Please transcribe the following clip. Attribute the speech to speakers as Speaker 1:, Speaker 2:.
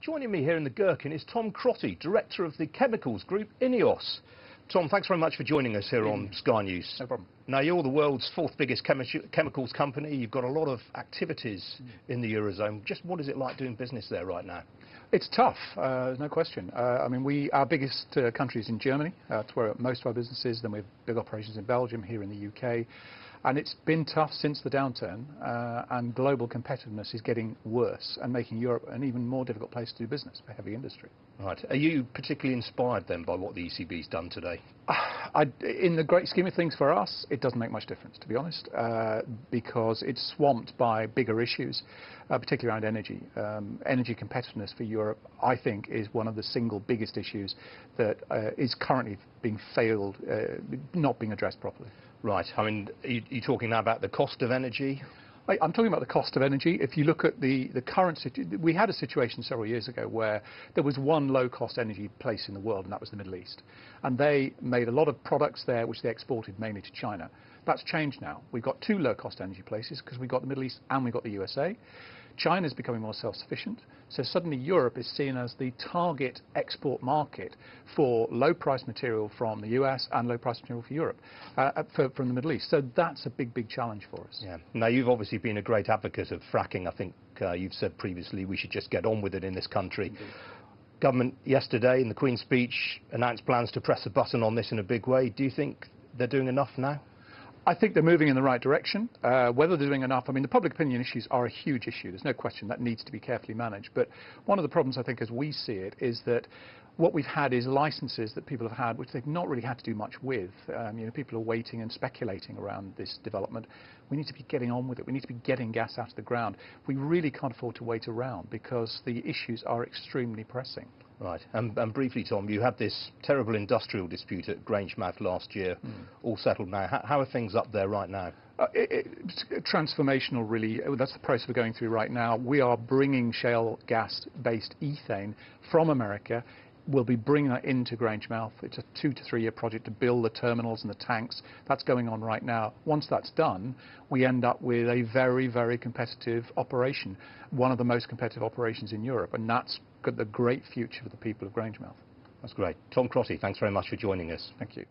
Speaker 1: Joining me here in the Gherkin is Tom Crotty, Director of the Chemicals Group, INEOS. Tom, thanks very much for joining us here on Sky News.
Speaker 2: No problem.
Speaker 1: Now, you're the world's fourth biggest chemicals company. You've got a lot of activities in the Eurozone. Just what is it like doing business there right now?
Speaker 2: It's tough, no question. I mean, our biggest country is in Germany. That's where most of our business is. Then we have big operations in Belgium, here in the UK. And it's been tough since the downturn, and global competitiveness is getting worse and making Europe an even more difficult place to do business for heavy industry.
Speaker 1: Right. Are you particularly inspired then by what the ECB's done today?
Speaker 2: In the great scheme of things for us, it doesn't make much difference, to be honest, because it's swamped by bigger issues, particularly around energy. Energy competitiveness for Europe, I think, is one of the single biggest issues that is currently being not being addressed properly.
Speaker 1: Right. I mean, are you talking now about the cost of energy?
Speaker 2: I'm talking about the cost of energy. If you look at the current situation, we had a situation several years ago where there was one low-cost energy place in the world, and that was the Middle East. And they made a lot of products there, which they exported mainly to China. That's changed now. We've got two low-cost energy places because we've got the Middle East and we've got the USA. China's becoming more self-sufficient, so suddenly Europe is seen as the target export market for low-price material from the US and low-price material for Europe, from the Middle East. So that's a big, big challenge for us.
Speaker 1: Yeah. Now, you've obviously been a great advocate of fracking. I think you've said previously we should just get on with it in this country.
Speaker 2: Indeed.
Speaker 1: Government yesterday in the Queen's speech announced plans to press a button on this in a big way. Do you think they're doing enough now?
Speaker 2: I think they're moving in the right direction. Whether they're doing enough, I mean, the public opinion issues are a huge issue. There's no question that needs to be carefully managed. But one of the problems, I think, as we see it, is that what we've had is licenses that people have had, which they've not really had to do much with. People are waiting and speculating around this development. We need to be getting on with it. We need to be getting gas out of the ground. We really can't afford to wait around because the issues are extremely pressing.
Speaker 1: Right. And briefly, Tom, you had this terrible industrial dispute at Grangemouth last year, all settled now. How are things up there right now?
Speaker 2: It's transformational, really. That's the process we're going through right now. We are bringing shale gas-based ethane from America. We'll be bringing that into Grangemouth. It's a 2 to 3 year project to build the terminals and the tanks. That's going on right now. Once that's done, we end up with a very, very competitive operation, one of the most competitive operations in Europe, and that's got the great future for the people of Grangemouth.
Speaker 1: That's great. Tom Crotty, thanks very much for joining us.
Speaker 2: Thank you.